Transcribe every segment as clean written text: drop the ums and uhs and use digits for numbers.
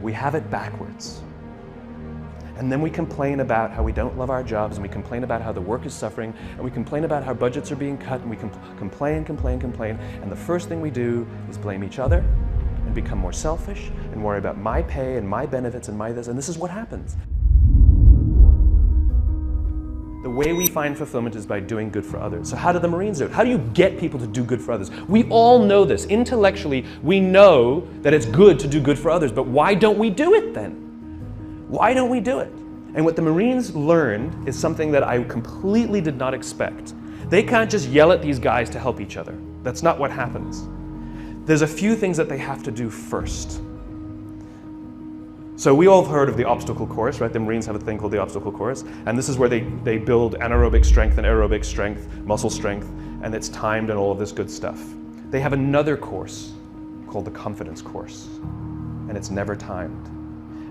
We have it backwards. And then we complain about how we don't love our jobs, and we complain about how the work is suffering, and we complain about how budgets are being cut, and we complain, and the first thing we do is blame each other and become more selfish and worry about my pay and my benefits and my this, and this is what happens. The way we find fulfillment is by doing good for others. So how do the Marines do it? How do you get people to do good for others? We all know this. Intellectually, we know that it's good to do good for others, but why don't we do it then? Why don't we do it? And what the Marines learned is something that I completely did not expect. They can't just yell at these guys to help each other. That's not what happens. There's a few things that they have to do first. So we all have heard of the obstacle course, right? The Marines have a thing called the obstacle course, and this is where they build anaerobic strength and aerobic strength, muscle strength, and it's timed and all of this good stuff. They have another course called the confidence course, and it's never timed.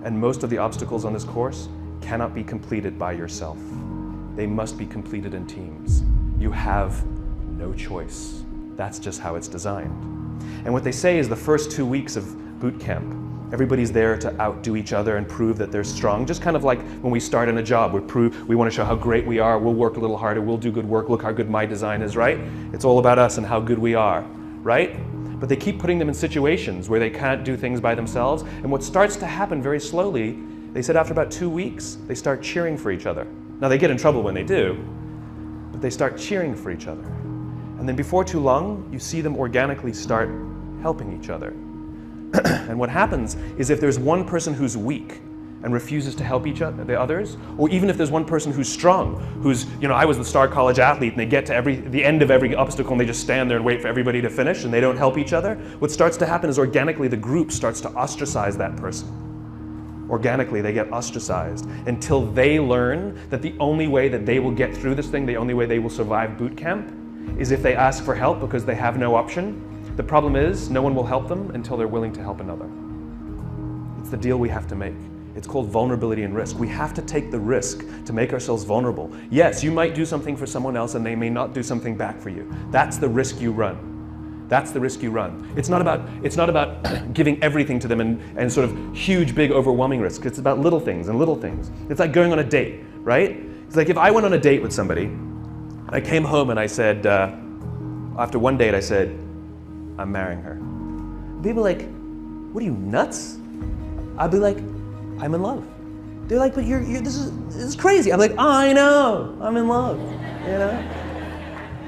And most of the obstacles on this course cannot be completed by yourself. They must be completed in teams. You have no choice. That's just how it's designed. And what they say is the first 2 weeks of boot camp, everybody's there to outdo each other and prove that they're strong. Just kind of like when we start in a job, we want to show how great we are, we'll work a little harder, we'll do good work, look how good my design is, right? It's all about us and how good we are, right? But they keep putting them in situations where they can't do things by themselves. And what starts to happen very slowly, they said after about 2 weeks, they start cheering for each other. Now they get in trouble when they do, but they start cheering for each other. And then before too long, you see them organically start helping each other. And what happens is if there's one person who's weak and refuses to help each other, the others, or even if there's one person who's strong, who's, I was the star college athlete, and they get to the end of every obstacle and they just stand there and wait for everybody to finish and they don't help each other, what starts to happen is organically the group starts to ostracize that person. Organically, they get ostracized until they learn that the only way that they will get through this thing, the only way they will survive boot camp, is if they ask for help because they have no option. The problem is, no one will help them until they're willing to help another. It's the deal we have to make. It's called vulnerability and risk. We have to take the risk to make ourselves vulnerable. Yes, you might do something for someone else and they may not do something back for you. That's the risk you run. That's the risk you run. It's not about giving everything to them and sort of huge, big, overwhelming risks. It's about little things and little things. It's like going on a date, right? It's like if I went on a date with somebody, I came home and I said, after one date I said, I'm marrying her. People are like, what are you, nuts? I'd be like, I'm in love. They're like, but this is crazy. I'm like, I know, I'm in love,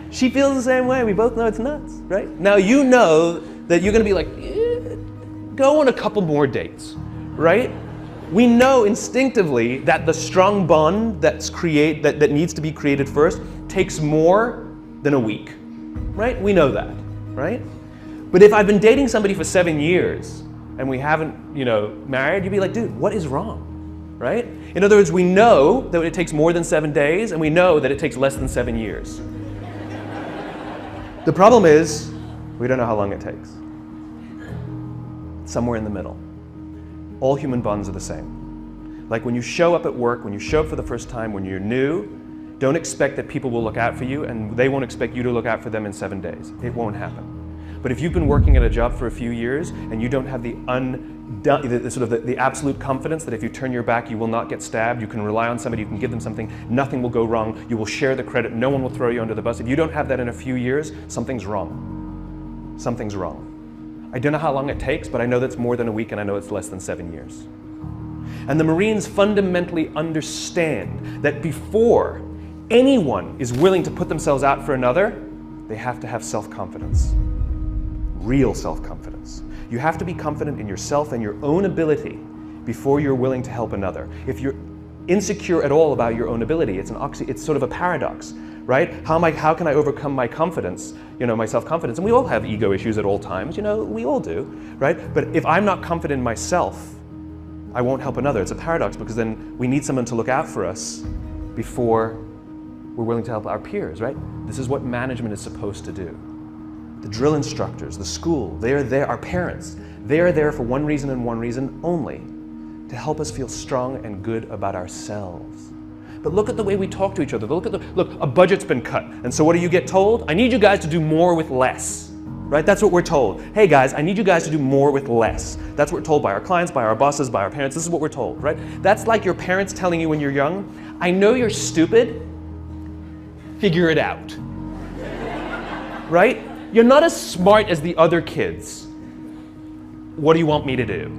She feels the same way. We both know it's nuts, right? Now you know that you're gonna be like, go on a couple more dates, right? We know instinctively that the strong bond that needs to be created first takes more than a week, right? We know that, right? But if I've been dating somebody for 7 years and we haven't, married, you'd be like, dude, what is wrong, right? In other words, we know that it takes more than 7 days and we know that it takes less than 7 years. The problem is, we don't know how long it takes. Somewhere in the middle. All human bonds are the same. Like when you show up at work, when you show up for the first time, when you're new, don't expect that people will look out for you and they won't expect you to look out for them in 7 days. It won't happen. But if you've been working at a job for a few years and you don't have the absolute confidence that if you turn your back you will not get stabbed, you can rely on somebody, you can give them something, nothing will go wrong, you will share the credit, no one will throw you under the bus. If you don't have that in a few years, something's wrong. Something's wrong. I don't know how long it takes, but I know that's more than a week and I know it's less than 7 years. And the Marines fundamentally understand that before anyone is willing to put themselves out for another, they have to have self-confidence. Real self-confidence. You have to be confident in yourself and your own ability before you're willing to help another. If you're insecure at all about your own ability, it's sort of a paradox, right? How can I overcome my confidence, my self-confidence? And we all have ego issues at all times, we all do, right? But if I'm not confident in myself, I won't help another. It's a paradox because then we need someone to look out for us before we're willing to help our peers, right? This is what management is supposed to do. The drill instructors, the school, they are there, our parents, they are there for one reason and one reason only, to help us feel strong and good about ourselves. But look at the way we talk to each other. Look, a budget's been cut, and so what do you get told? I need you guys to do more with less. right? That's what we're told. Hey guys, I need you guys to do more with less. That's what we're told by our clients, by our bosses, by our parents. This is what we're told, right? That's like your parents telling you when you're young, I know you're stupid, figure it out, right? You're not as smart as the other kids. What do you want me to do,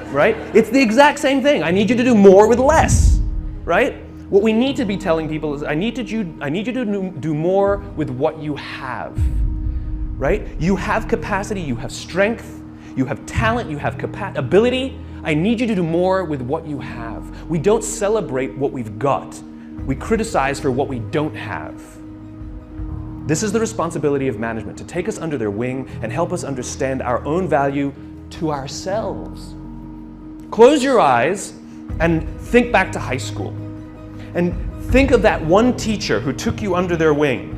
right? It's the exact same thing. I need you to do more with less, right? What we need to be telling people is, I need you to do more with what you have, right? You have capacity, you have strength, you have talent, you have ability. I need you to do more with what you have. We don't celebrate what we've got. We criticize for what we don't have. This is the responsibility of management, to take us under their wing and help us understand our own value to ourselves. Close your eyes and think back to high school. And think of that one teacher who took you under their wing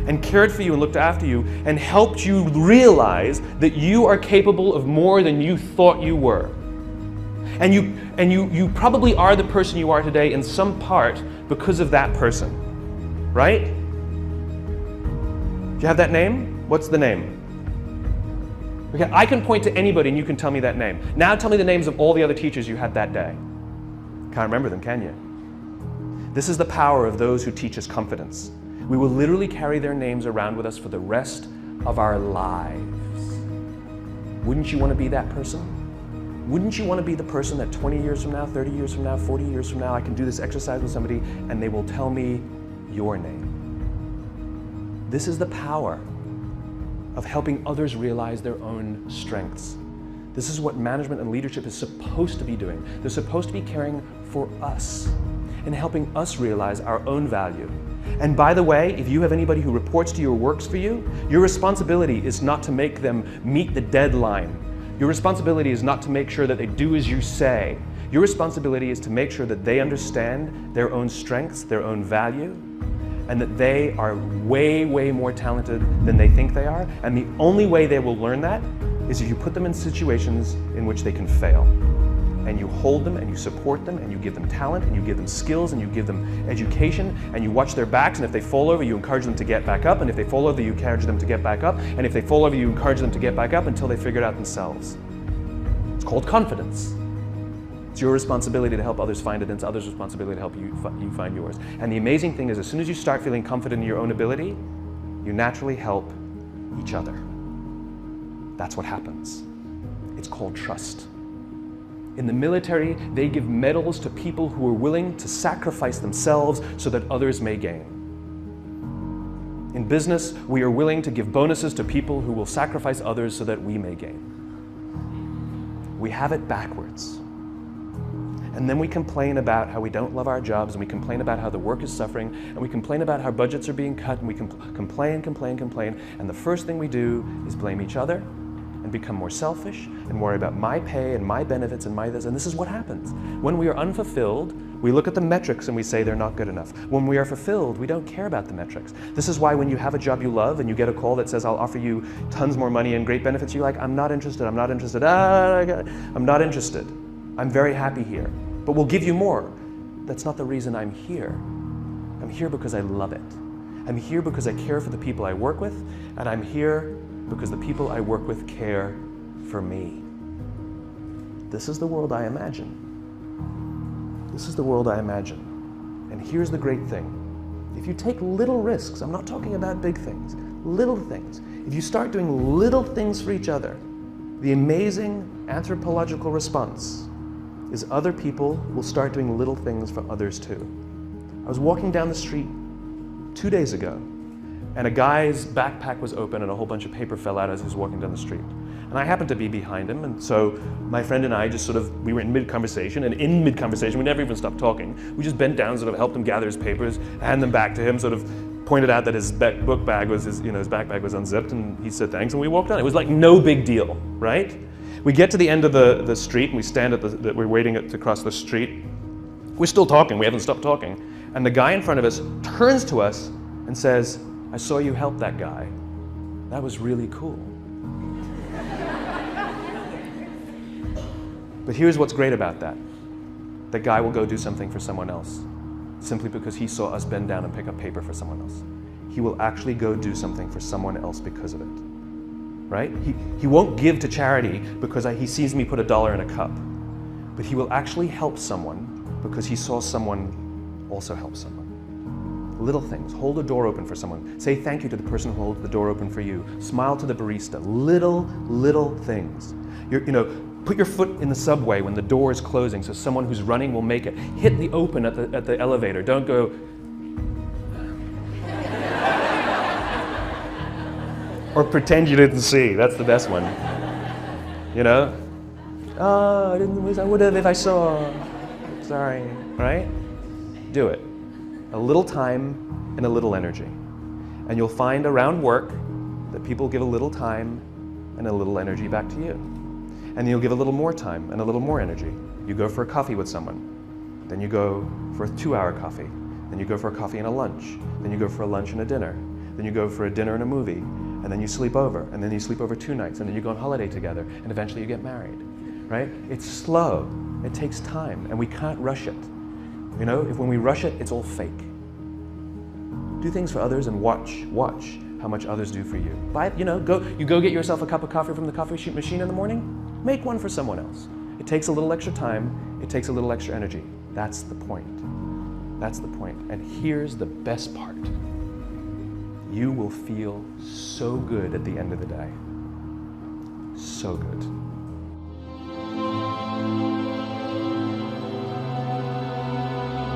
and cared for you and looked after you and helped you realize that you are capable of more than you thought you were. And you probably are the person you are today in some part because of that person, right? Do you have that name? What's the name? Okay, I can point to anybody and you can tell me that name. Now tell me the names of all the other teachers you had that day. Can't remember them, can you? This is the power of those who teach us confidence. We will literally carry their names around with us for the rest of our lives. Wouldn't you want to be that person? Wouldn't you want to be the person that 20 years from now, 30 years from now, 40 years from now, I can do this exercise with somebody and they will tell me your name? This is the power of helping others realize their own strengths. This is what management and leadership is supposed to be doing. They're supposed to be caring for us and helping us realize our own value. And by the way, if you have anybody who reports to you or works for you, your responsibility is not to make them meet the deadline. Your responsibility is not to make sure that they do as you say. Your responsibility is to make sure that they understand their own strengths, their own value, and that they are way, way more talented than they think they are. And the only way they will learn that is if you put them in situations in which they can fail. And you hold them and you support them and you give them talent and you give them skills and you give them education and you watch their backs, and if they fall over you encourage them to get back up, and if they fall over you encourage them to get back up, and if they fall over you encourage them to get back up until they figure it out themselves. It's called confidence. It's your responsibility to help others find it, and it's others' responsibility to help you find yours. And the amazing thing is, as soon as you start feeling confident in your own ability, you naturally help each other. That's what happens. It's called trust. In the military, they give medals to people who are willing to sacrifice themselves so that others may gain. In business, we are willing to give bonuses to people who will sacrifice others so that we may gain. We have it backwards. And then we complain about how we don't love our jobs, and we complain about how the work is suffering, and we complain about how budgets are being cut, and we complain, and the first thing we do is blame each other and become more selfish and worry about my pay and my benefits and my this, and this is what happens. When we are unfulfilled, we look at the metrics and we say they're not good enough. When we are fulfilled, we don't care about the metrics. This is why when you have a job you love and you get a call that says, I'll offer you tons more money and great benefits, you're like, I'm not interested, I'm not interested, I'm not interested. I'm very happy here, but we'll give you more. That's not the reason I'm here. I'm here because I love it. I'm here because I care for the people I work with, and I'm here because the people I work with care for me. This is the world I imagine. This is the world I imagine. And here's the great thing. If you take little risks, I'm not talking about big things, little things. If you start doing little things for each other, the amazing anthropological response is other people will start doing little things for others too. I was walking down the street 2 days ago, and a guy's backpack was open and a whole bunch of paper fell out as he was walking down the street. And I happened to be behind him, and so my friend and I just we were in mid-conversation, and in mid-conversation, we never even stopped talking. We just bent down, sort of helped him gather his papers, hand them back to him, sort of pointed out that his book bag was, his backpack was unzipped, and he said thanks, and we walked on. It was like no big deal, right? We get to the end of the street, and we stand we're waiting to cross the street. We're still talking, we haven't stopped talking. And the guy in front of us turns to us and says, I saw you help that guy. That was really cool. But here's what's great about that. That guy will go do something for someone else simply because he saw us bend down and pick up paper for someone else. He will actually go do something for someone else because of it. right? He won't give to charity because he sees me put $1 in a cup, but he will actually help someone because he saw someone also help someone. Little things. Hold a door open for someone. Say thank you to the person who holds the door open for you. Smile to the barista. Little things. Put your foot in the subway when the door is closing so someone who's running will make it. Hit the open at the elevator. Don't go, or pretend you didn't see. That's the best one. Oh, I would have if I saw. Sorry, right? Do it. A little time and a little energy. And you'll find around work that people give a little time and a little energy back to you. And you'll give a little more time and a little more energy. You go for a coffee with someone. Then you go for a 2-hour coffee. Then you go for a coffee and a lunch. Then you go for a lunch and a dinner. Then you go for a dinner and a movie. And then you sleep over. And then you sleep over 2 nights. And then you go on holiday together. And eventually you get married. Right? It's slow. It takes time. And we can't rush it. If when we rush it, it's all fake. Do things for others and watch how much others do for you. Go get yourself a cup of coffee from the coffee machine in the morning. Make one for someone else. It takes a little extra time. It takes a little extra energy. That's the point. That's the point. And here's the best part. You will feel so good at the end of the day. So good.